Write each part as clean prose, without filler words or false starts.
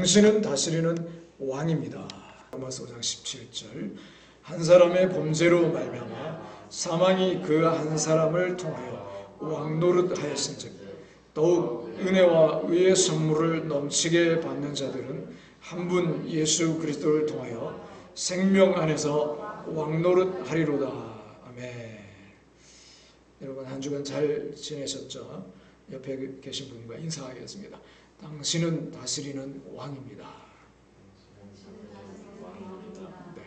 당신은 다스리는 왕입니다. 로마서 5장 17절. 한 사람의 범죄로 말미암아 사망이 그 한 사람을 통하여 왕노릇하였은즉 더욱 은혜와 의의 선물을 넘치게 받는 자들은 한 분 예수 그리스도를 통하여 생명 안에서 왕노릇하리로다. 아멘. 여러분 한 주간 잘 지내셨죠? 옆에 계신 분과 인사하겠습니다. 당신은 다스리는 왕입니다. 네.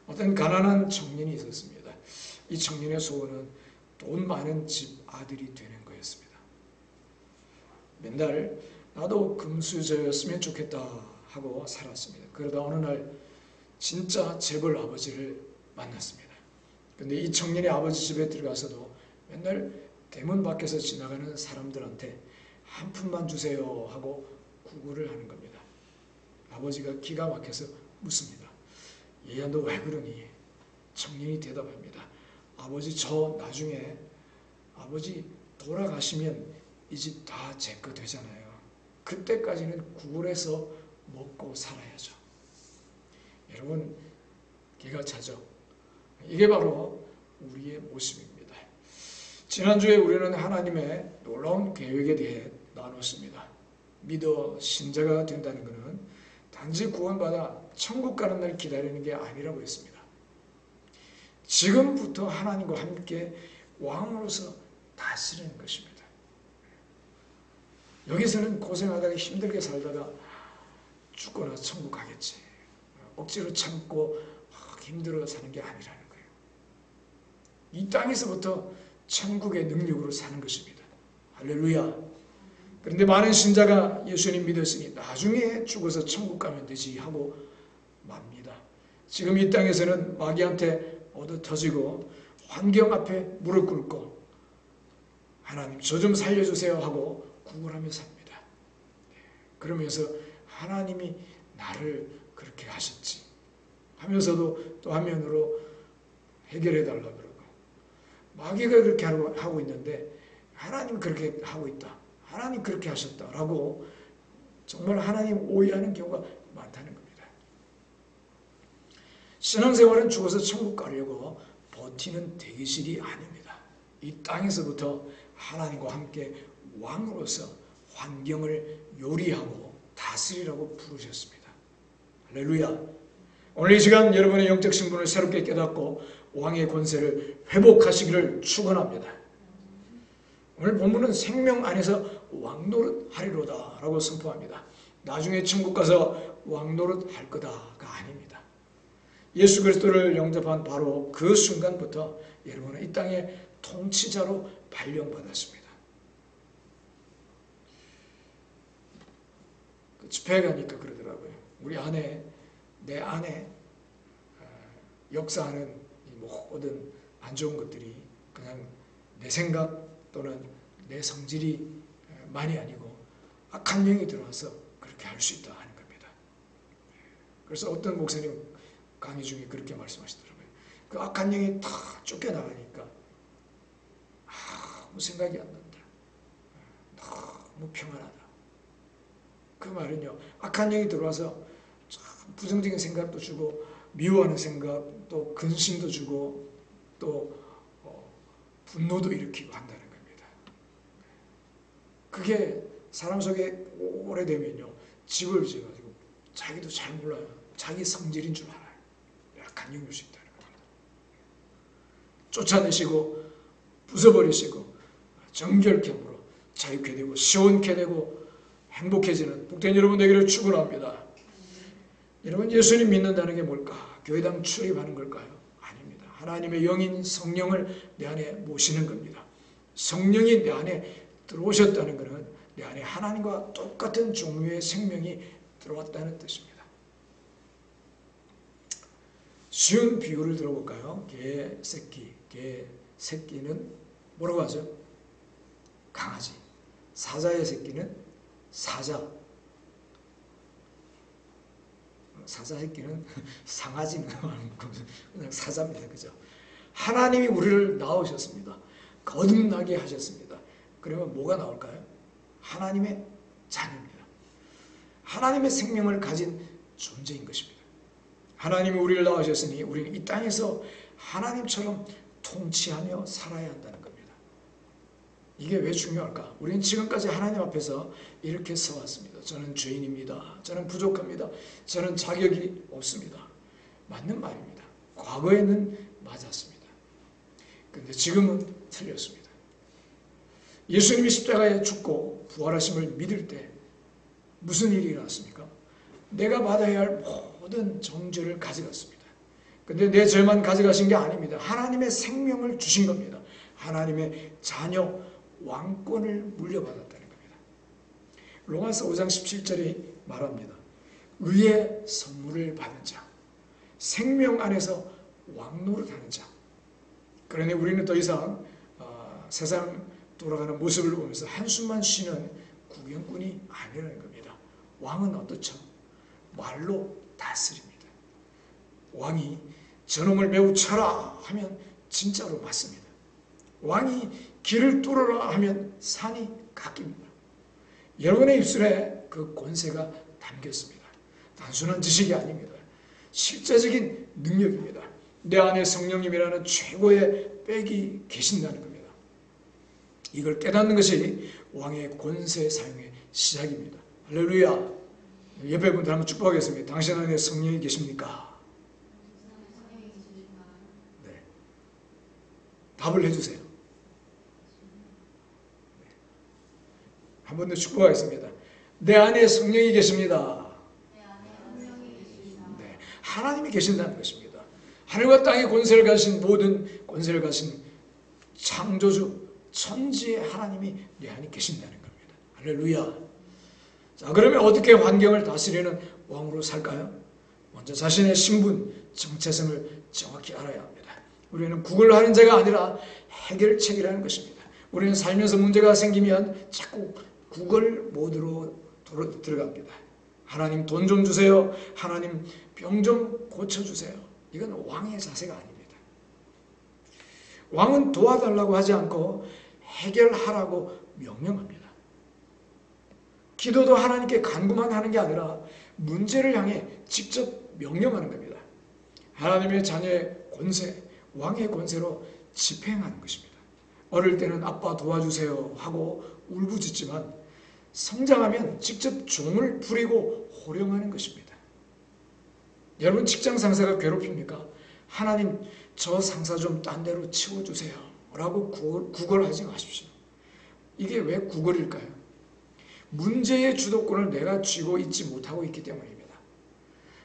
어떤 가난한 청년이 있었습니다. 이 청년의 소원은 돈 많은 집 아들이 되는 거였습니다. 맨날 나도 금수저였으면 좋겠다 하고 살았습니다. 그러다 어느 날 진짜 재벌 아버지를 만났습니다. 근데 이 청년이 아버지 집에 들어가서도 맨날 대문 밖에서 지나가는 사람들한테 한 푼만 주세요 하고 구걸을 하는 겁니다. 아버지가 기가 막혀서 묻습니다. 얘야 너 왜 그러니? 청년이 대답합니다. 아버지 저 나중에 아버지 돌아가시면 이 집 다 제 거 되잖아요. 그때까지는 구걸해서 먹고 살아야죠. 여러분 기가 차죠? 이게 바로 우리의 모습입니다. 지난주에 우리는 하나님의 놀라운 계획에 대해 나눴습니다. 믿어 신자가 된다는 것은 단지 구원받아 천국 가는 날 기다리는 게 아니라고 했습니다. 지금부터 하나님과 함께 왕으로서 다스리는 것입니다. 여기서는 고생하다가 힘들게 살다가 죽거나 천국 가겠지. 억지로 참고 힘들어 사는 게 아니라는 거예요. 이 땅에서부터 천국의 능력으로 사는 것입니다. 할렐루야. 그런데 많은 신자가 예수님 믿었으니 나중에 죽어서 천국 가면 되지 하고 맙니다. 지금 이 땅에서는 마귀한테 얻어 터지고 환경 앞에 무릎 꿇고 하나님 저 좀 살려주세요 하고 구걸하며 삽니다. 그러면서 하나님이 나를 그렇게 하셨지 하면서도 또 한면으로 해결해 달라고 그러고 마귀가 그렇게 하고 있는데 하나님 그렇게 하고 있다. 하나님 그렇게 하셨다라고 정말 하나님 오해하는 경우가 많다는 겁니다. 신앙생활은 죽어서 천국 가려고 버티는 대기실이 아닙니다. 이 땅에서부터 하나님과 함께 왕으로서 환경을 요리하고 다스리라고 부르셨습니다. 할렐루야. 오늘 이 시간 여러분의 영적 신분을 새롭게 깨닫고 왕의 권세를 회복하시기를 축원합니다. 오늘 본문은 생명 안에서 왕노릇하리로다 라고 선포합니다. 나중에 천국 가서 왕노릇할 거다가 아닙니다. 예수 그리스도를 영접한 바로 그 순간부터 여러분은 이 땅의 통치자로 발령받았습니다. 집회에 가니까 그러더라고요. 우리 안에 내 안에 역사하는 모든 안 좋은 것들이 그냥 내 생각 또는 내 성질이 많이 아니고 악한 영이 들어와서 그렇게 할 수 있다 하는 겁니다. 그래서 어떤 목사님 강의 중에 그렇게 말씀하시더라고요. 그 악한 영이 다 쫓겨나가니까 아무 생각이 안 난다. 너무 평안하다. 그 말은요. 악한 영이 들어와서 부정적인 생각도 주고 미워하는 생각 또 근심도 주고 또 분노도 일으키고 한다는 겁니다. 그게 사람 속에 오래되면요. 집을 지어가지고 자기도 잘 몰라요. 자기 성질인 줄 알아요. 약한 영일 수 있다는 겁니다. 쫓아내시고 부숴버리시고 정결케 함으로 자유케 되고 시원케 되고 행복해지는 복된 여러분 되기를 축원합니다. 여러분 예수님 믿는다는 게 뭘까? 교회당 출입하는 걸까요? 아닙니다. 하나님의 영인 성령을 내 안에 모시는 겁니다. 성령이 내 안에 들어오셨다는 것은 내 안에 하나님과 똑같은 종류의 생명이 들어왔다는 뜻입니다. 쉬운 비유를 들어볼까요? 개 새끼는 뭐라고 하죠? 강아지. 사자의 새끼는 사자. 사자 새끼는 상아지는 그냥 사자입니다. 그죠? 하나님이 우리를 낳으셨습니다. 거듭나게 하셨습니다. 그러면 뭐가 나올까요? 하나님의 자녀입니다. 하나님의 생명을 가진 존재인 것입니다. 하나님이 우리를 낳으셨으니 우리는 이 땅에서 하나님처럼 통치하며 살아야 한다는 겁니다. 이게 왜 중요할까? 우리는 지금까지 하나님 앞에서 이렇게 서왔습니다. 저는 죄인입니다. 저는 부족합니다. 저는 자격이 없습니다. 맞는 말입니다. 과거에는 맞았습니다. 그런데 지금은 틀렸습니다. 예수님이 십자가에 죽고 부활하심을 믿을 때 무슨 일이 일어났습니까? 내가 받아야 할 모든 정죄를 가져갔습니다. 그런데 내 죄만 가져가신 게 아닙니다. 하나님의 생명을 주신 겁니다. 하나님의 자녀 왕권을 물려받았다는 겁니다. 로마서 5장 17절이 말합니다. 의의 선물을 받은 자, 생명 안에서 왕노릇하는 자. 그러니 우리는 더 이상 세상 돌아가는 모습을 보면서 한숨만 쉬는 구경꾼이 아니라는 겁니다. 왕은 어떻죠? 말로 다스립니다. 왕이 저놈을 매우 쳐라 하면 진짜로 맞습니다. 왕이 길을 뚫어라 하면 산이 깎입니다. 여러분의 입술에 그 권세가 담겼습니다. 단순한 지식이 아닙니다. 실제적인 능력입니다. 내 안에 성령님이라는 최고의 백이 계신다는 겁니다. 이걸 깨닫는 것이 왕의 권세 사용의 시작입니다. 할렐루야. 옆에 분들 한번 축복하겠습니다. 당신 안에 성령이 계십니까? 네. 답을 해주세요. 네. 한 번 더 축복하겠습니다. 내 안에 성령이 계십니다. 네. 하나님이 계신다는 것입니다. 하늘과 땅의 권세를 가진 모든 권세를 가진 창조주 천지의 하나님이 내 안에 계신다는 겁니다. 할렐루야. 자, 그러면 어떻게 환경을 다스리는 왕으로 살까요? 먼저 자신의 신분, 정체성을 정확히 알아야 합니다. 우리는 구걸하는 자가 아니라 해결책이라는 것입니다. 우리는 살면서 문제가 생기면 자꾸 구걸 모드로 들어갑니다. 하나님 돈 좀 주세요. 하나님 병 좀 고쳐주세요. 이건 왕의 자세가 아닙니다. 왕은 도와달라고 하지 않고 해결하라고 명령합니다. 기도도 하나님께 간구만 하는 게 아니라 문제를 향해 직접 명령하는 겁니다. 하나님의 자녀의 권세, 왕의 권세로 집행하는 것입니다. 어릴 때는 아빠 도와주세요 하고 울부짖지만 성장하면 직접 종을 부리고 호령하는 것입니다. 여러분 직장 상사가 괴롭힙니까? 하나님 저 상사 좀 딴 데로 치워주세요 라고 구걸하지 마십시오. 이게 왜 구걸일까요? 문제의 주도권을 내가 쥐고 있지 못하고 있기 때문입니다.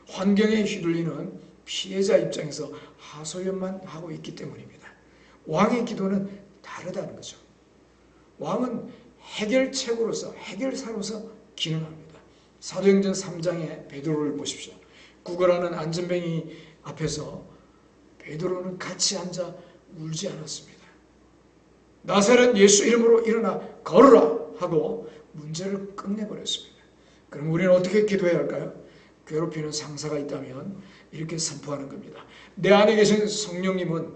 환경에 휘둘리는 피해자 입장에서 하소연만 하고 있기 때문입니다. 왕의 기도는 다르다는 거죠. 왕은 해결책으로서 해결사로서 기능합니다. 사도행전 3장의 베드로를 보십시오. 구걸하는 안전뱅이 앞에서 베드로는 같이 앉아 울지 않았습니다. 나사렛 예수 이름으로 일어나 걸으라 하고 문제를 끝내버렸습니다. 그럼 우리는 어떻게 기도해야 할까요? 괴롭히는 상사가 있다면 이렇게 선포하는 겁니다. 내 안에 계신 성령님은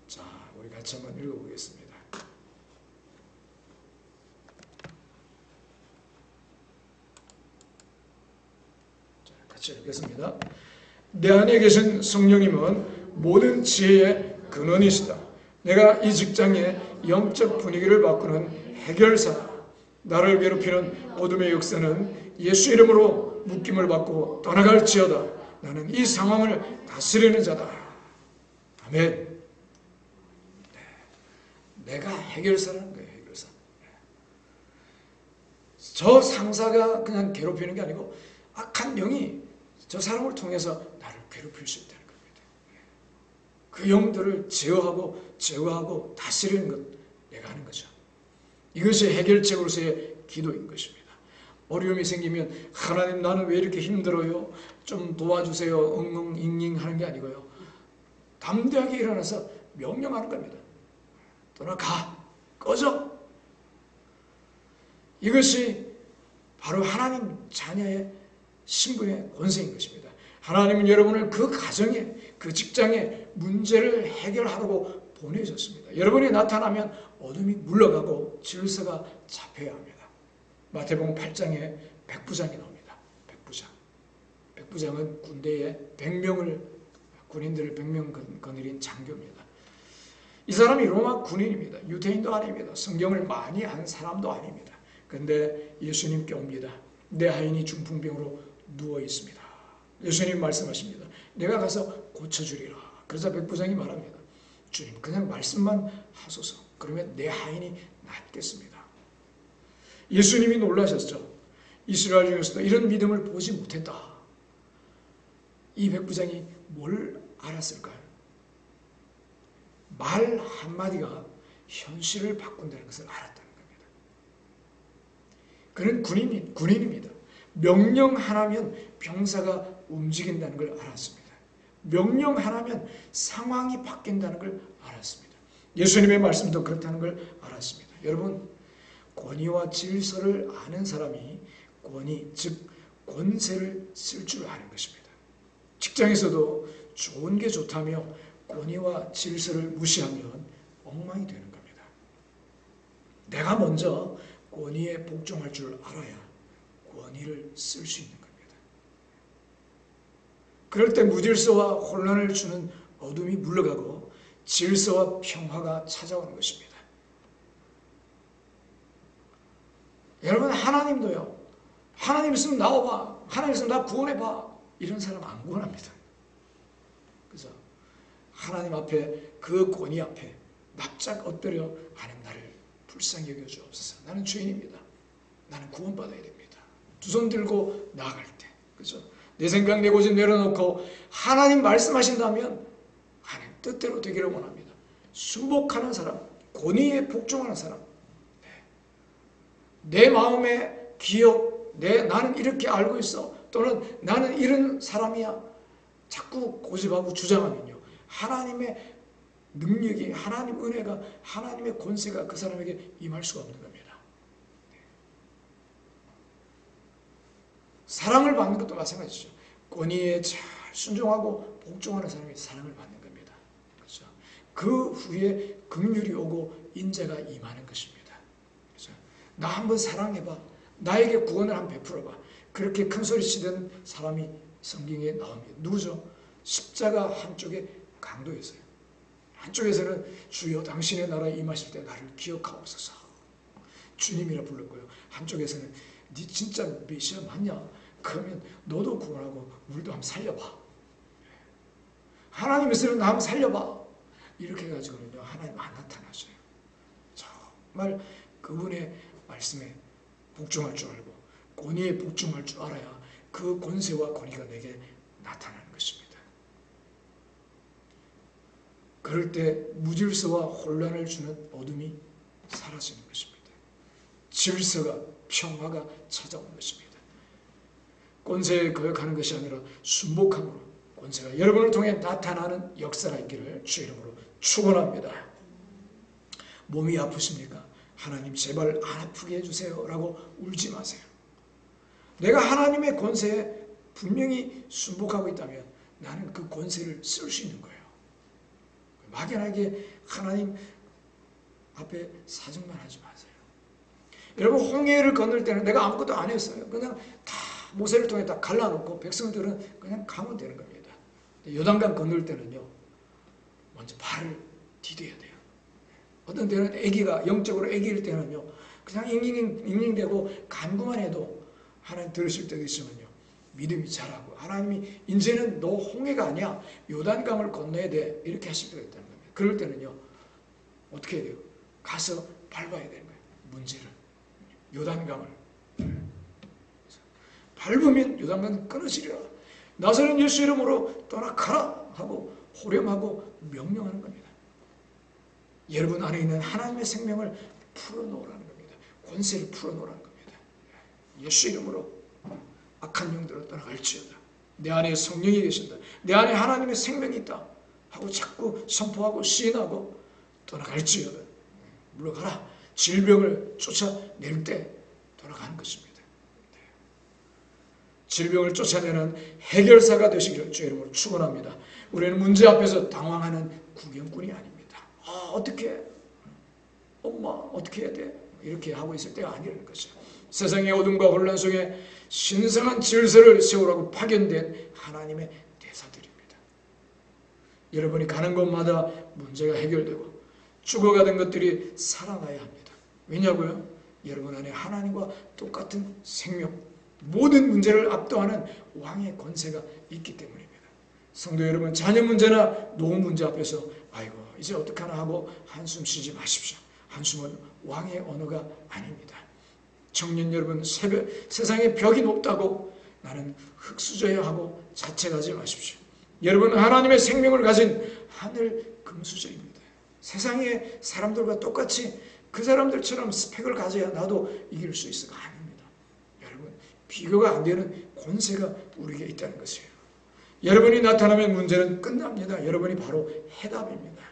자, 우리 같이 한번 읽어보겠습니다. 자, 같이 읽겠습니다. 내 안에 계신 성령님은 모든 지혜의 근원이시다. 내가 이 직장의 영적 분위기를 바꾸는 해결사다. 나를 괴롭히는 어둠의 역사는 예수 이름으로 묶임을 받고 떠나갈지어다. 나는 이 상황을 다스리는 자다. 아멘. 내가 해결사라는 거예요. 해결사. 저 상사가 그냥 괴롭히는 게 아니고 악한 영이 저 사람을 통해서 나를 괴롭힐 수 있다는 겁니다. 그 영들을 제어하고 다스리는 것 내가 하는 거죠. 이것이 해결책으로서의 기도인 것입니다. 어려움이 생기면 하나님 나는 왜 이렇게 힘들어요? 좀 도와주세요. 잉잉 하는 게 아니고요. 담대하게 일어나서 명령하는 겁니다. 떠나가. 꺼져. 이것이 바로 하나님 자녀의 신분의 권세인 것입니다. 하나님은 여러분을 그 가정에 그 직장에 문제를 해결하라고 보내졌습니다. 여러분이 나타나면 어둠이 물러가고 질서가 잡혀야 합니다. 마태복음 8장에 백부장이 나옵니다. 백부장은 군대에 100명을 군인들을 100명 거느린 장교입니다. 이 사람이 로마 군인입니다. 유대인도 아닙니다. 성경을 많이 한 사람도 아닙니다. 그런데 예수님께 옵니다. 내 하인이 중풍병으로 누워 있습니다. 예수님 말씀하십니다. 내가 가서 고쳐주리라. 그래서 백부장이 말합니다. 주님, 그냥 말씀만 하소서. 그러면 내 하인이 낫겠습니다. 예수님이 놀라셨죠. 이스라엘 중에서도 이런 믿음을 보지 못했다. 이 백부장이 뭘 알았을까요? 말 한마디가 현실을 바꾼다는 것을 알았다는 겁니다. 그는 군인입니다. 명령 하나면 병사가 움직인다는 걸 알았습니다. 명령 하나면 상황이 바뀐다는 걸 알았습니다. 예수님의 말씀도 그렇다는 걸 알았습니다. 여러분, 권위와 질서를 아는 사람이 권위, 즉 권세를 쓸 줄 아는 것입니다. 직장에서도 좋은 게 좋다며 권위와 질서를 무시하면 엉망이 되는 겁니다. 내가 먼저 권위에 복종할 줄 알아야 권위를 쓸 수 있는 겁니다. 그럴 때 무질서와 혼란을 주는 어둠이 물러가고 질서와 평화가 찾아오는 것입니다. 여러분, 하나님도요. 하나님 있으면 나와봐. 하나님 있으면 나 구원해봐. 이런 사람 안 구원합니다. 그래서 하나님 앞에, 그 권위 앞에 납작 엎드려 하나님 나를 불쌍히 여겨주옵소서. 나는 죄인입니다. 나는 구원받아야 됩니다. 두 손 들고 나아갈 때, 그죠? 내 생각, 내 고집 내려놓고 하나님 말씀하신다면 하나님 뜻대로 되기를 원합니다. 순복하는 사람, 권위에 복종하는 사람, 내 마음의 기억, 나는 이렇게 알고 있어, 또는 나는 이런 사람이야, 자꾸 고집하고 주장하면요, 하나님의 능력이, 하나님 은혜가, 하나님의 권세가 그 사람에게 임할 수가 없는 겁니다. 사랑을 받는 것도 마찬가지죠. 권위에 잘 순종하고 복종하는 사람이 사랑을 받는 겁니다. 그렇죠? 그 후에 긍휼이 오고 인자가 임하는 것입니다. 그렇죠? 나 한번 사랑해봐. 나에게 구원을 한번 베풀어봐. 그렇게 큰 소리 치던 사람이 성경에 나옵니다. 누구죠? 십자가 한쪽에 강도였어요. 한쪽에서는 주여 당신의 나라에 임하실 때 나를 기억하옵소서. 주님이라 불렀고요. 한쪽에서는 네 진짜 메시아 맞냐? 그러면 너도 구원하고 우리도 한번 살려봐. 하나님 있으면 나 한번 살려봐. 이렇게 해가지고는요, 하나님 안 나타나셔요. 정말 그분의 말씀에 복종할 줄 알고 권위에 복종할 줄 알아야 그 권세와 권위가 내게 나타나는 것입니다. 그럴 때 무질서와 혼란을 주는 어둠이 사라지는 것입니다. 질서가, 평화가 찾아오는 것입니다. 권세에 거역하는 것이 아니라 순복함으로 권세가 여러분을 통해 나타나는 역사가 있기를 주의 이름으로 축원합니다. 몸이 아프십니까? 하나님 제발 안 아프게 해주세요 라고 울지 마세요. 내가 하나님의 권세에 분명히 순복하고 있다면 나는 그 권세를 쓸 수 있는 거예요. 막연하게 하나님 앞에 사정만 하지 마세요. 여러분, 홍해를 건널 때는 내가 아무것도 안 했어요. 그냥 다 모세를 통해 다 갈라놓고 백성들은 그냥 가면 되는 겁니다. 요단강 건널 때는요, 먼저 발을 디뎌야 돼요. 어떤 때는 아기가, 영적으로 아기일 때는요, 그냥 잉잉대고 간구만 해도 하나님 들으실 때도 있으면요, 믿음이 자라고, 하나님이 이제는 너 홍해가 아니야, 요단강을 건너야 돼, 이렇게 하실 때가 있다는 겁니다. 그럴 때는요, 어떻게 해야 돼요? 가서 밟아야 되는 거예요. 문제를, 요단강을 밟으면 요단강이 끊어지리라. 나서는 예수 이름으로 떠나가라 하고 호령하고 명령하는 겁니다. 여러분 안에 있는 하나님의 생명을 풀어놓으라는 겁니다. 권세를 풀어놓으라는 겁니다. 예수 이름으로 악한 영들을 떠나갈지어다. 내 안에 성령이 계신다. 내 안에 하나님의 생명이 있다 하고 자꾸 선포하고 시인하고 떠나갈지어다. 물러가라. 질병을 쫓아낼 때 돌아가는 것입니다. 질병을 쫓아내는 해결사가 되시기를 주의 이름으로 축원합니다. 우리는 문제 앞에서 당황하는 구경꾼이 아닙니다. 어떻게 엄마 어떻게 해야 돼? 이렇게 하고 있을 때가 아니라는 거죠. 세상의 어둠과 혼란 속에 신성한 질서를 세우라고 파견된 하나님의 대사들입니다. 여러분이 가는 곳마다 문제가 해결되고 죽어가던 것들이 살아나야 합니다. 왜냐고요? 여러분 안에 하나님과 똑같은 생명, 모든 문제를 압도하는 왕의 권세가 있기 때문입니다. 성도 여러분, 자녀 문제나 노후 문제 앞에서 아이고 이제 어떡하나 하고 한숨 쉬지 마십시오. 한숨은 왕의 언어가 아닙니다. 청년 여러분, 세상에 벽이 높다고 나는 흙수저야 하고 자책하지 마십시오. 여러분은 하나님의 생명을 가진 하늘 금수저입니다. 세상의 사람들과 똑같이 그 사람들처럼 스펙을 가져야 나도 이길 수 있어가 아닙니다. 여러분, 비교가 안 되는 권세가 우리에게 있다는 것이에요. 여러분이 나타나면 문제는 끝납니다. 여러분이 바로 해답입니다.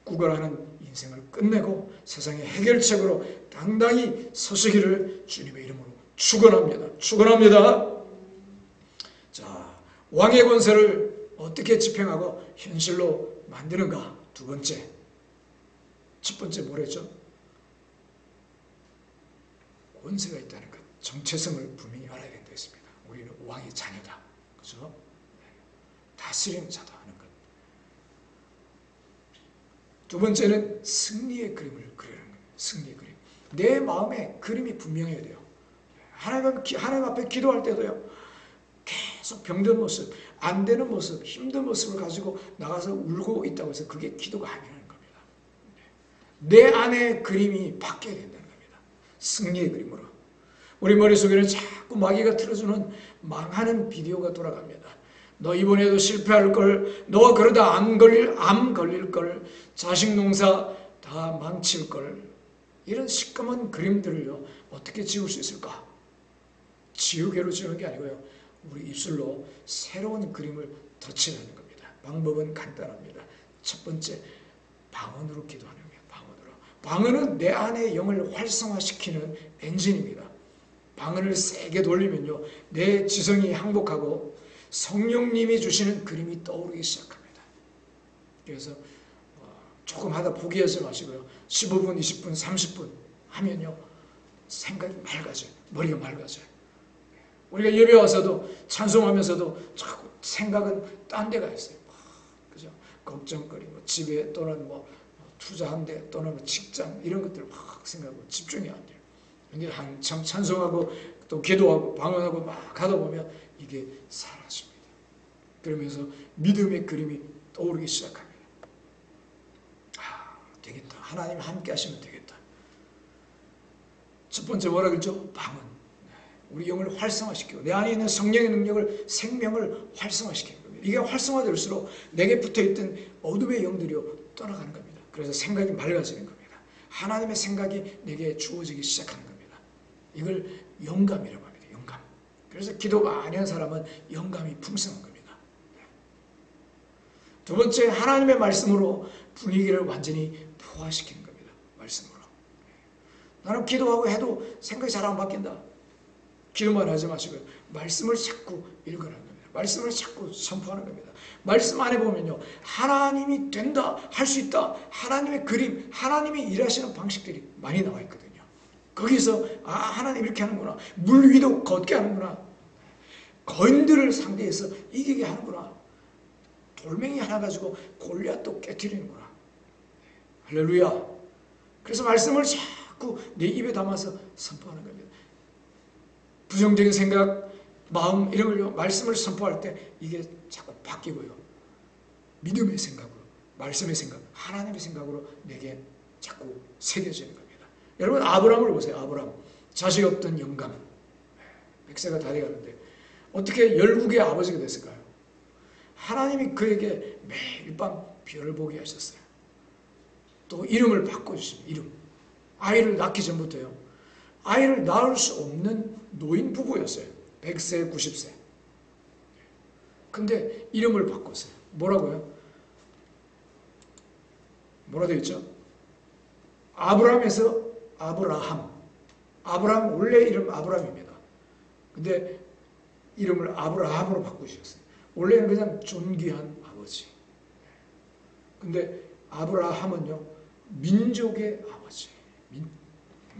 구걸하는 인생을 끝내고 세상의 해결책으로 당당히 서시기를 주님의 이름으로 축원합니다. 축원합니다. 자, 왕의 권세를 어떻게 집행하고 현실로 만드는가? 두 번째. 첫 번째 뭐랬죠? 권세가 있다는 것. 정체성을 분명히 알아야 된다 했습니다. 우리는 왕의 자녀다. 그죠? 다스리는 자다 하는 것. 두 번째는 승리의 그림을 그리는 거예요. 승리의 그림. 내 마음에 그림이 분명해야 돼요. 하나님 앞에 기도할 때도요. 계속 병든 모습, 안 되는 모습, 힘든 모습을 가지고 나가서 울고 있다고 해서 그게 기도가 아니라는 겁니다. 내 안에 그림이 바뀌어야 된다는 겁니다. 승리의 그림으로. 우리 머릿속에는 자꾸 마귀가 틀어주는 망하는 비디오가 돌아갑니다. 너 이번에도 실패할 걸, 너 그러다 암 걸릴 걸, 자식 농사 다 망칠 걸. 이런 시커먼 그림들을요, 어떻게 지울 수 있을까? 지우개로 지우는 게 아니고요, 우리 입술로 새로운 그림을 덧칠하는 겁니다. 방법은 간단합니다. 첫 번째, 방언으로 기도하는 거예요. 방언으로. 방언은 내 안의 영을 활성화시키는 엔진입니다. 방언을 세게 돌리면요, 내 지성이 항복하고 성령님이 주시는 그림이 떠오르기 시작합니다. 그래서 조금 하다 포기하지 마시고요. 15분, 20분, 30분 하면요, 생각이 맑아져요. 머리가 맑아져요. 우리가 예배 와서도 찬송하면서도 자꾸 생각은 딴 데가 있어요. 그죠? 걱정거리, 집에 또는 투자한 데 또는 직장 이런 것들 막 생각하고 집중이 안 돼요. 근데 한참 찬송하고 또 기도하고 방언하고 막 하다 보면 이게 사라집니다. 그러면서 믿음의 그림이 떠오르기 시작합니다. 되겠다. 하나님 함께 하시면 되겠다. 첫 번째 뭐라 그랬죠? 방언. 우리 영을 활성화시키고 내 안에 있는 성령의 능력을, 생명을 활성화시키는 겁니다. 이게 활성화될수록 내게 붙어있던 어둠의 영들이요 떠나가는 겁니다. 그래서 생각이 맑아지는 겁니다. 하나님의 생각이 내게 주어지기 시작하는 겁니다. 이걸 영감이라고 합니다. 영감. 그래서 기도 많이 한 사람은 영감이 풍성한 겁니다. 두 번째, 하나님의 말씀으로 분위기를 완전히 포화시키는 겁니다. 말씀으로. 나는 기도하고 해도 생각이 잘 안 바뀐다. 기도만 하지 마시고요. 말씀을 자꾸 읽으라는 겁니다. 말씀을 자꾸 선포하는 겁니다. 말씀 안에 보면요, 하나님이 된다, 할 수 있다, 하나님의 그림, 하나님이 일하시는 방식들이 많이 나와 있거든요. 거기서 하나님 이렇게 하는구나, 물 위도 걷게 하는구나, 거인들을 상대해서 이기게 하는구나, 돌멩이 하나 가지고 골리앗도 깨트리는구나. 할렐루야. 그래서 말씀을 자꾸 내 입에 담아서 선포하는 겁니다. 부정적인 생각, 마음 이런 걸요, 말씀을 선포할 때 이게 자꾸 바뀌고요. 믿음의 생각으로, 말씀의 생각, 하나님의 생각으로 내게 자꾸 새겨지는 겁니다. 여러분 아브라함을 보세요. 아브라함. 자식 없던 영감. 100세가 다 돼가는데 어떻게 열국의 아버지가 됐을까요? 하나님이 그에게 매일 밤 별을 보게 하셨어요. 또 이름을 바꿔주십니다. 이름. 아이를 낳기 전부터요, 아이를 낳을 수 없는 노인 부부였어요. 100세, 90세. 근데 이름을 바꿨어요. 뭐라고요? 뭐라 되어 있죠? 아브라함에서 아브라함. 아브라함 원래 이름 아브라함입니다. 근데 이름을 아브라함으로 바꾸셨어요. 원래는 그냥 존귀한 아버지. 근데 아브라함은요, 민족의 아버지,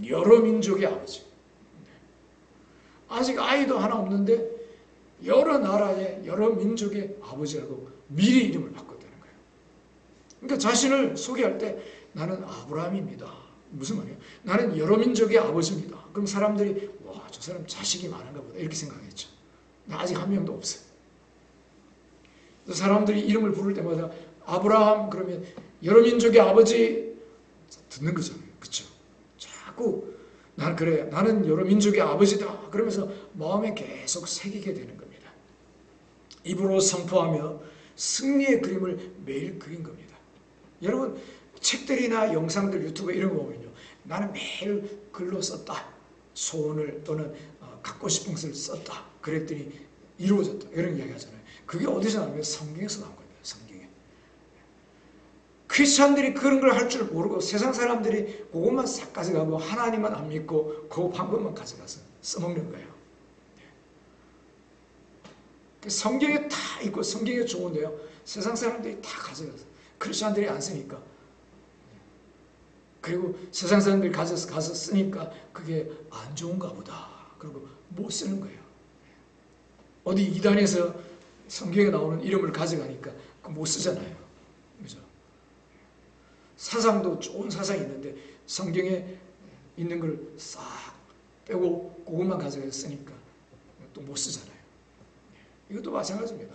여러 민족의 아버지. 아직 아이도 하나 없는데 여러 나라의 여러 민족의 아버지라고 미리 이름을 바꿨다는 거예요. 그러니까 자신을 소개할 때 나는 아브라함입니다. 무슨 말이에요? 나는 여러 민족의 아버지입니다. 그럼 사람들이 와, 저 사람 자식이 많은가 보다 이렇게 생각했죠. 나 아직 한 명도 없어요. 사람들이 이름을 부를 때마다 아브라함 그러면 여러 민족의 아버지 듣는 거잖아요. 그렇죠? 자꾸 나는 여러 민족의 아버지다. 그러면서 마음에 계속 새기게 되는 겁니다. 입으로 선포하며 승리의 그림을 매일 그린 겁니다. 여러분 책들이나 영상들 유튜브 이런 거 보면요. 나는 매일 글로 썼다. 소원을 또는 갖고 싶은 것을 썼다. 그랬더니 이루어졌다. 이런 이야기 하잖아요. 그게 어디서 나오면 성경에서 나온 겁니다. 성경에. 크리스찬들이 그런 걸 할 줄 모르고 세상 사람들이 그것만 싹 가져가고 하나님만 안 믿고 그 방법만 가져가서 써먹는 거예요. 성경에 다 있고 성경에 좋은데요. 세상 사람들이 다 가져가서 크리스찬들이 안 쓰니까 그리고 세상 사람들이 가서 쓰니까 그게 안 좋은가 보다. 그리고 못 쓰는 거예요. 어디 이단에서 성경에 나오는 이름을 가져가니까 못 쓰잖아요. 그죠? 사상도 좋은 사상이 있는데 성경에 있는 걸 싹 빼고 그것만 가져가서 쓰니까 또 못 쓰잖아요. 이것도 마찬가지입니다.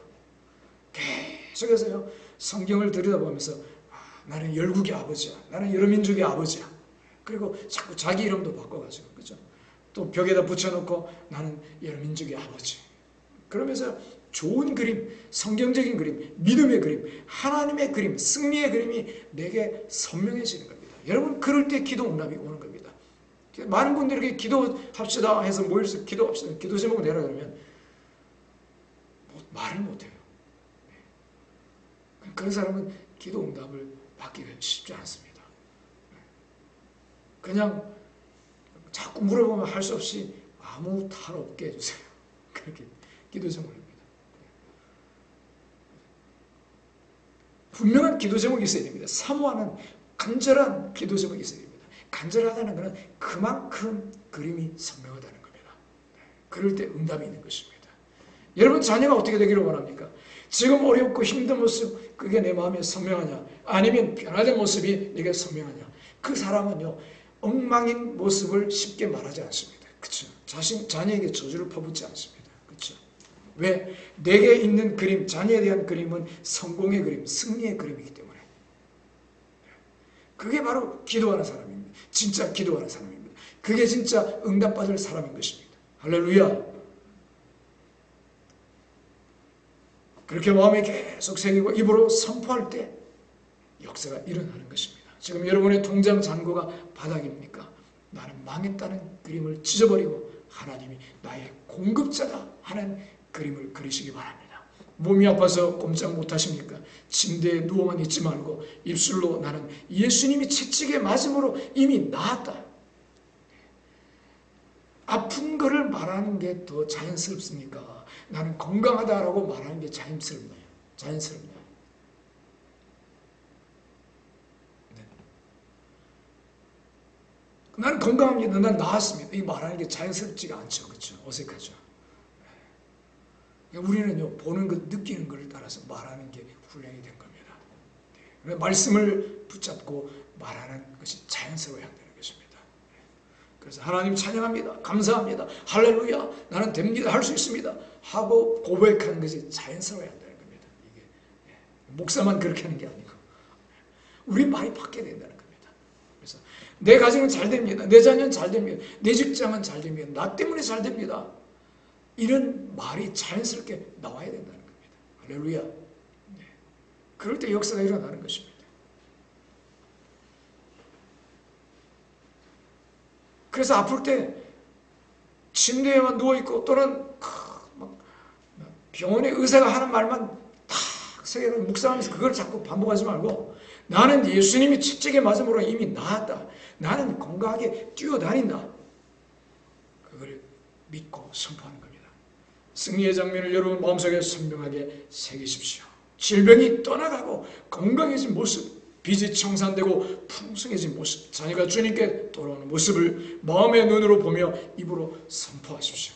계속해서요 성경을 들여다보면서 나는 열국의 아버지야. 나는 여러 민족의 아버지야. 그리고 자꾸 자기 이름도 바꿔가지고 그죠? 또 벽에다 붙여놓고 나는 여러 민족의 아버지. 그러면서 좋은 그림, 성경적인 그림, 믿음의 그림, 하나님의 그림, 승리의 그림이 내게 선명해지는 겁니다. 여러분 그럴 때 기도 응답이 오는 겁니다. 많은 분들에게 기도합시다 해서 모여서 기도합시다. 기도 제목 내라 그러면 말을 못해요. 그런 사람은 기도 응답을 받기가 쉽지 않습니다. 그냥 자꾸 물어보면 할 수 없이 아무 탈 없게 해주세요. 그렇게 기도 제목입니다. 분명한 기도 제목이 있어야 됩니다. 사모하는 간절한 기도 제목이 있어야 됩니다. 간절하다는 것은 그만큼 그림이 선명하다는 겁니다. 그럴 때 응답이 있는 것입니다. 여러분 자녀가 어떻게 되기를 원합니까? 지금 어렵고 힘든 모습 그게 내 마음에 선명하냐? 아니면 변화된 모습이 내게 선명하냐? 그 사람은요 엉망인 모습을 쉽게 말하지 않습니다. 그렇죠? 자녀에게 저주를 퍼붓지 않습니다. 그렇죠? 왜? 내게 있는 그림, 자녀에 대한 그림은 성공의 그림, 승리의 그림이기 때문에 그게 바로 기도하는 사람입니다. 진짜 기도하는 사람입니다. 그게 진짜 응답받을 사람인 것입니다. 할렐루야. 그렇게 마음에 계속 새기고 입으로 선포할 때 역사가 일어나는 것입니다. 지금 여러분의 통장 잔고가 바닥입니까? 나는 망했다는 그림을 찢어버리고 하나님이 나의 공급자다 하는 그림을 그리시기 바랍니다. 몸이 아파서 꼼짝 못하십니까? 침대에 누워만 있지 말고 입술로 나는 예수님이 채찍에 맞음으로 이미 나았다. 아픈 거를 말하는 게 더 자연스럽습니까? 나는 건강하다라고 말하는 게 자연스럽나요? 네. 나는 건강합니다. 난 나았습니다. 이 말하는 게 자연스럽지가 않죠. 그렇죠? 어색하죠. 우리는요 보는 것, 느끼는 것을 따라서 말하는 게 훈련이 된 겁니다. 네. 말씀을 붙잡고 말하는 것이 자연스러워야 한다는 것입니다. 그래서 하나님 찬양합니다. 감사합니다. 할렐루야. 나는 됩니다. 할 수 있습니다. 하고 고백하는 것이 자연스러워야 한다는 겁니다. 이게 목사만 그렇게 하는 게 아니고 우리 말이 바뀌어야 된다는 겁니다. 그래서 내 가정은 잘 됩니다. 내 자녀는 잘 됩니다. 내 직장은 잘 됩니다. 나 때문에 잘 됩니다. 이런 말이 자연스럽게 나와야 된다는 겁니다. 할렐루야. 네. 그럴 때 역사가 일어나는 것입니다. 그래서 아플 때 침대에만 누워있고 또는 병원의 의사가 하는 말만 탁 새겨서 묵상하면서 그걸 자꾸 반복하지 말고 나는 예수님이 채찍에 맞음으로 이미 나았다. 나는 건강하게 뛰어다닌다. 그걸 믿고 선포하는 겁니다. 승리의 장면을 여러분 마음속에 선명하게 새기십시오. 질병이 떠나가고 건강해진 모습 빚이 청산되고 풍성해진 모습, 자녀가 주님께 돌아오는 모습을 마음의 눈으로 보며 입으로 선포하십시오.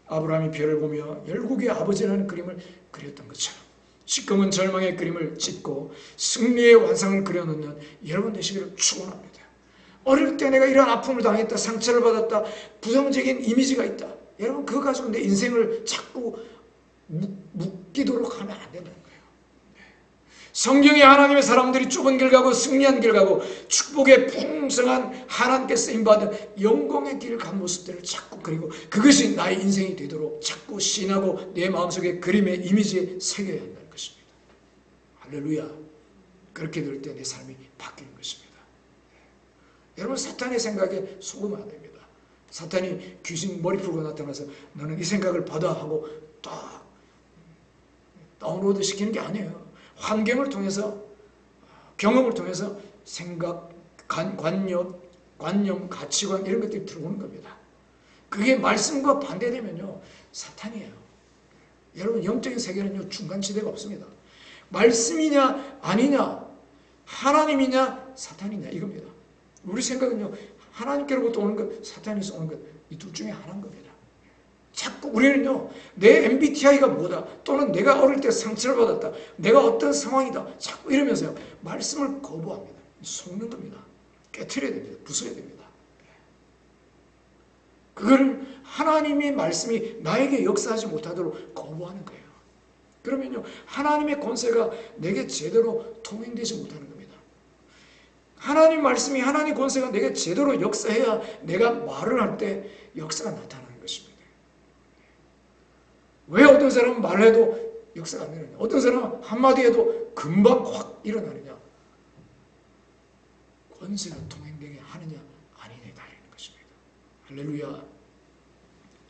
아브라함이 별을 보며 열국의 아버지라는 그림을 그렸던 것처럼 지금은 절망의 그림을 찢고 승리의 환상을 그려놓는 여러분 되시기를 축원합니다. 어릴 때 내가 이런 아픔을 당했다, 상처를 받았다, 부정적인 이미지가 있다. 여러분 그거 가지고 내 인생을 자꾸 묶이도록 하면 안 된다는 거예요. 성경에 하나님의 사람들이 좁은 길 가고 승리한 길 가고 축복의 풍성한 하나님께 쓰임받은 영광의 길을 간 모습들을 자꾸 그리고 그것이 나의 인생이 되도록 자꾸 신하고 내 마음속에 그림의 이미지에 새겨야 한다는 것입니다. 할렐루야. 그렇게 될 때 내 삶이 바뀌는 것입니다. 여러분 사탄의 생각에 속으면 안 됩니다. 사탄이 귀신 머리 풀고 나타나서 너는 이 생각을 받아 하고 딱 다운로드 시키는 게 아니에요. 환경을 통해서 경험을 통해서 생각, 관념, 가치관 이런 것들이 들어오는 겁니다. 그게 말씀과 반대되면요 사탄이에요. 여러분 영적인 세계는요 중간지대가 없습니다. 말씀이냐 아니냐 하나님이냐 사탄이냐 이겁니다. 우리 생각은요 하나님께로부터 오는 것 사탄에서 오는 것 이 둘 중에 하나인 겁니다. 자꾸 우리는요 내 MBTI가 뭐다 또는 내가 어릴 때 상처를 받았다 내가 어떤 상황이다 자꾸 이러면서요 말씀을 거부합니다. 속는 겁니다. 깨트려야 됩니다. 부숴야 됩니다. 그거를 하나님의 말씀이 나에게 역사하지 못하도록 거부하는 거예요. 그러면요 하나님의 권세가 내게 제대로 통행되지 못하는 겁니다. 하나님 말씀이 하나님 권세가 내게 제대로 역사해야 내가 말을 할 때 역사가 나타나는 것입니다. 왜 어떤 사람은 말을 해도 역사가 안 되느냐 어떤 사람은 한마디 해도 금방 확 일어나느냐 권세가 통행되게 하느냐 아니냐에 달리는 것입니다. 할렐루야.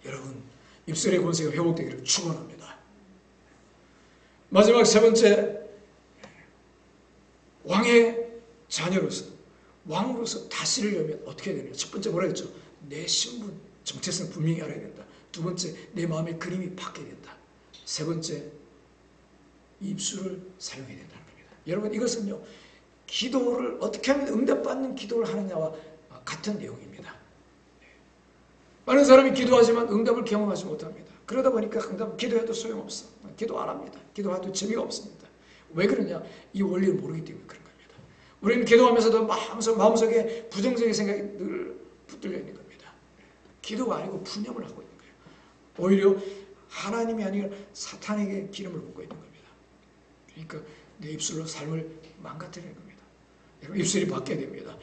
여러분 입술의 권세가 회복되기를 축원합니다. 마지막 세 번째 왕의 자녀로서 왕으로서 다스리려면 어떻게 해야 되냐. 첫 번째 뭐라 했죠? 내 신분 정체성을 분명히 알아야 된다. 두 번째 내 마음의 그림이 바뀌어야 된다. 세 번째 입술을 사용해야 된다는 겁니다. 여러분 이것은요 기도를 어떻게 하면 응답받는 기도를 하느냐와 같은 내용입니다. 많은 사람이 기도하지만 응답을 경험하지 못합니다. 그러다 보니까 응답 기도해도 소용없어. 기도 안 합니다. 기도해도 재미가 없습니다. 왜 그러냐? 이 원리를 모르기 때문에 그런 겁니다. 우리는 기도하면서도 마음속에 부정적인 생각이 늘 붙들려 있는 겁니다. 기도가 아니고 분념을 하고 있는 거예요. 오히려 하나님이 아니라 사탄에게 기름을 붓고 있는 겁니다. 그러니까 내 입술로 삶을 망가뜨리는 겁니다. 입술이 바뀌어야 됩니다.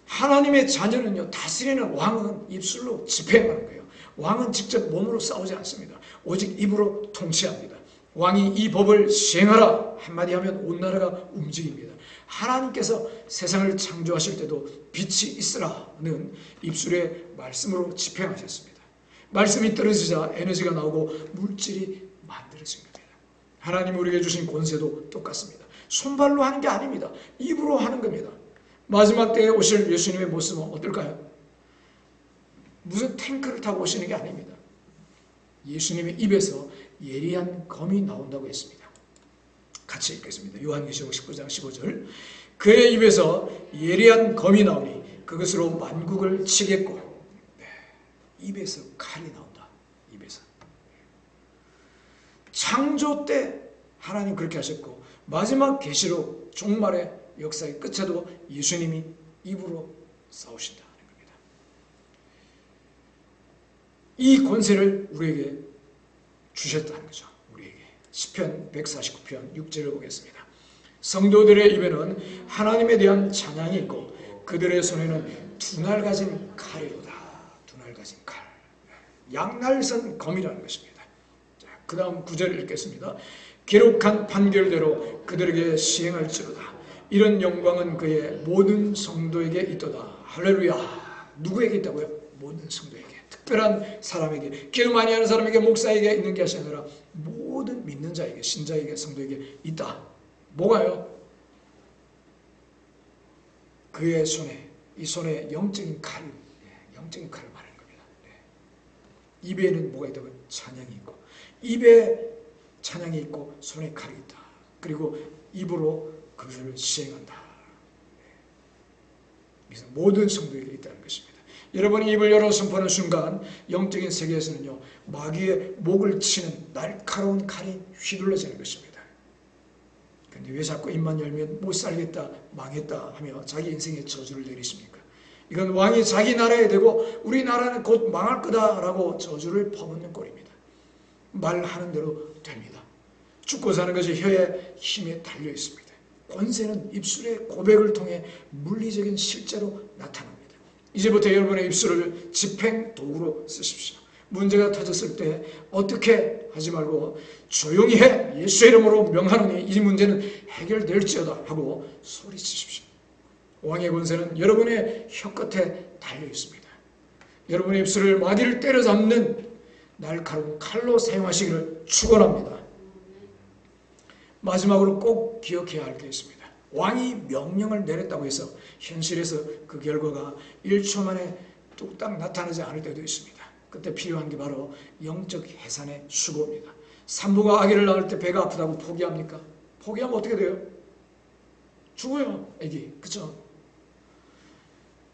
하나님의 자녀는요 다스리는 왕은 입술로 집행하는 거예요. 왕은 직접 몸으로 싸우지 않습니다. 오직 입으로 통치합니다. 왕이 이 법을 시행하라 한마디 하면 온 나라가 움직입니다. 하나님께서 세상을 창조하실 때도 빛이 있으라는 입술의 말씀으로 집행하셨습니다. 말씀이 떨어지자 에너지가 나오고 물질이 만들어진 겁니다. 하나님 우리에게 주신 권세도 똑같습니다. 손발로 하는 게 아닙니다. 입으로 하는 겁니다. 마지막 때에 오실 예수님의 모습은 어떨까요? 무슨 탱크를 타고 오시는 게 아닙니다. 예수님의 입에서 예리한 검이 나온다고 했습니다. 같이 읽겠습니다. 요한계시록 19장 15절 그의 입에서 예리한 검이 나오니 그것으로 만국을 치겠고 입에서 칼이 나온다. 입에서 창조 때 하나님 그렇게 하셨고 마지막 계시록 종말의 역사의 끝에도 예수님이 입으로 싸우신다는 겁니다. 이 권세를 우리에게 주셨다는 거죠. 우리에게 시편 149편 6절을 보겠습니다. 성도들의 입에는 하나님에 대한 찬양이 있고 그들의 손에는 두 날 가진 칼이로다. 두 날 가진 칼. 양날선 검이라는 것입니다. 그 다음 9절 읽겠습니다. 기록한 판결대로 그들에게 시행할지로다. 이런 영광은 그의 모든 성도에게 있도다. 할렐루야. 누구에게 있다고요? 모든 성도에게. 특별한 사람에게, 기도 많이 하는 사람에게, 목사에게 있는 것이 아니라 모든 믿는 자에게, 신자에게, 성도에게 있다. 뭐가요? 그의 손에, 이 손에 영적인 칼, 영적인 칼을 말하는 겁니다. 입에는 뭐가 있다고요? 찬양이 있고, 입에 찬양이 있고 손에 칼이 있다. 그리고 입으로 그것을 시행한다. 모든 성도에게 있다는 것입니다. 여러분이 입을 열어 선포하는 순간 영적인 세계에서는요, 마귀의 목을 치는 날카로운 칼이 휘둘러지는 것입니다. 그런데 왜 자꾸 입만 열면 못 살겠다, 망했다 하며 자기 인생에 저주를 내리십니까? 이건 왕이 자기 나라에 되고 우리나라는 곧 망할 거다라고 저주를 퍼붓는 꼴입니다. 말하는 대로 됩니다. 죽고 사는 것이 혀의 힘에 달려 있습니다. 권세는 입술의 고백을 통해 물리적인 실제로 나타납니다. 이제부터 여러분의 입술을 집행 도구로 쓰십시오. 문제가 터졌을 때 어떻게 하지 말고 조용히 해, 예수의 이름으로 명하노니 이 문제는 해결될지어다 하고 소리치십시오. 왕의 권세는 여러분의 혀끝에 달려 있습니다. 여러분의 입술을 마귀를 때려잡는 날카로운 칼로 사용하시기를 축원합니다. 마지막으로 꼭 기억해야 할 게 있습니다. 왕이 명령을 내렸다고 해서 현실에서 그 결과가 1초 만에 뚝딱 나타나지 않을 때도 있습니다. 그때 필요한 게 바로 영적 해산의 수고입니다. 산부가 아기를 낳을 때 배가 아프다고 포기합니까? 포기하면 어떻게 돼요? 죽어요, 아기. 그렇죠?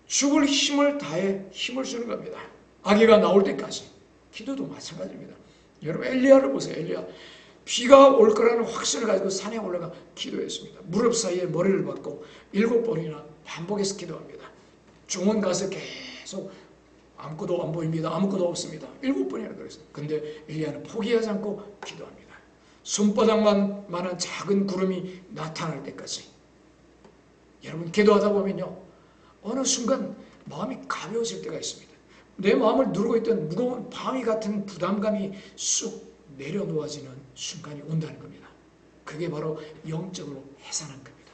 죽을 힘을 다해 힘을 주는 겁니다. 아기가 나올 때까지. 기도도 마찬가지입니다. 여러분 엘리야를 보세요. 엘리야. 비가 올 거라는 확신을 가지고 산에 올라가 기도했습니다. 무릎 사이에 머리를 박고 7번이나 반복해서 기도합니다. 중원 가서 계속 아무것도 안 보입니다. 아무것도 없습니다. 7번이나 그랬어요. 근데 엘리야는 포기하지 않고 기도합니다. 손바닥만한 작은 구름이 나타날 때까지. 여러분 기도하다 보면요, 어느 순간 마음이 가벼워질 때가 있습니다. 내 마음을 누르고 있던 무거운 바위 같은 부담감이 쑥 내려놓아지는 순간이 온다는 겁니다. 그게 바로 영적으로 해산한 겁니다.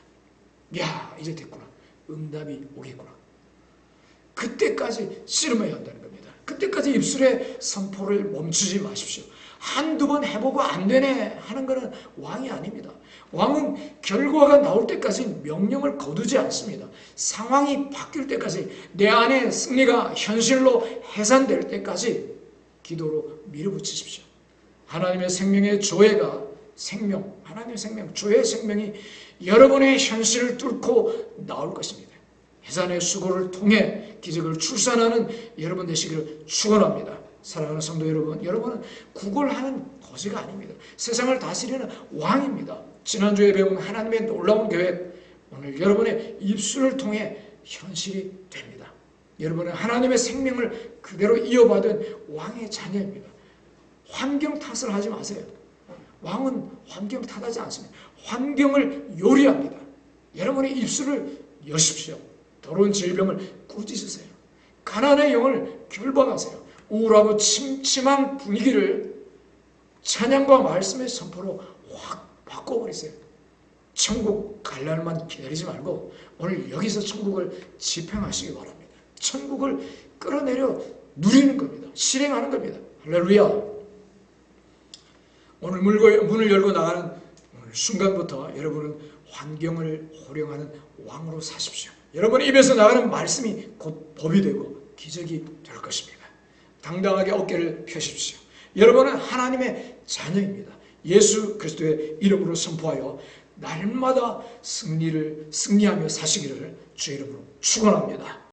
야, 이제 됐구나. 응답이 오겠구나. 그때까지 씨름해야 한다는 겁니다. 그때까지 입술의 선포를 멈추지 마십시오. 한두 번 해보고 안 되네 하는 것은 왕이 아닙니다. 왕은 결과가 나올 때까지 명령을 거두지 않습니다. 상황이 바뀔 때까지, 내 안에 승리가 현실로 해산될 때까지 기도로 밀어붙이십시오. 하나님의 생명의 조회가 하나님의 생명, 조의 생명이 여러분의 현실을 뚫고 나올 것입니다. 해산의 수고를 통해 기적을 출산하는 여러분 되시기를 축원합니다. 사랑하는 성도 여러분, 여러분은 구걸하는 거지가 아닙니다. 세상을 다스리는 왕입니다. 지난주에 배운 하나님의 놀라운 계획, 오늘 여러분의 입술을 통해 현실이 됩니다. 여러분은 하나님의 생명을 그대로 이어받은 왕의 자녀입니다. 환경 탓을 하지 마세요. 왕은 환경 탓하지 않습니다. 환경을 요리합니다. 여러분의 입술을 여십시오. 더러운 질병을 꾸짖으세요. 가난의 영을 결박하세요. 우울하고 침침한 분위기를 찬양과 말씀의 선포로 확 바꿔버리세요. 천국 갈 날만 기다리지 말고 오늘 여기서 천국을 집행하시기 바랍니다. 천국을 끌어내려 누리는 겁니다. 실행하는 겁니다. 할렐루야. 오늘 문을 열고 나가는 오늘 순간부터 여러분은 환경을 호령하는 왕으로 사십시오. 여러분의 입에서 나가는 말씀이 곧 법이 되고 기적이 될 것입니다. 당당하게 어깨를 펴십시오. 여러분은 하나님의 자녀입니다. 예수 그리스도의 이름으로 선포하여 날마다 승리하며 사시기를 주의 이름으로 축원합니다.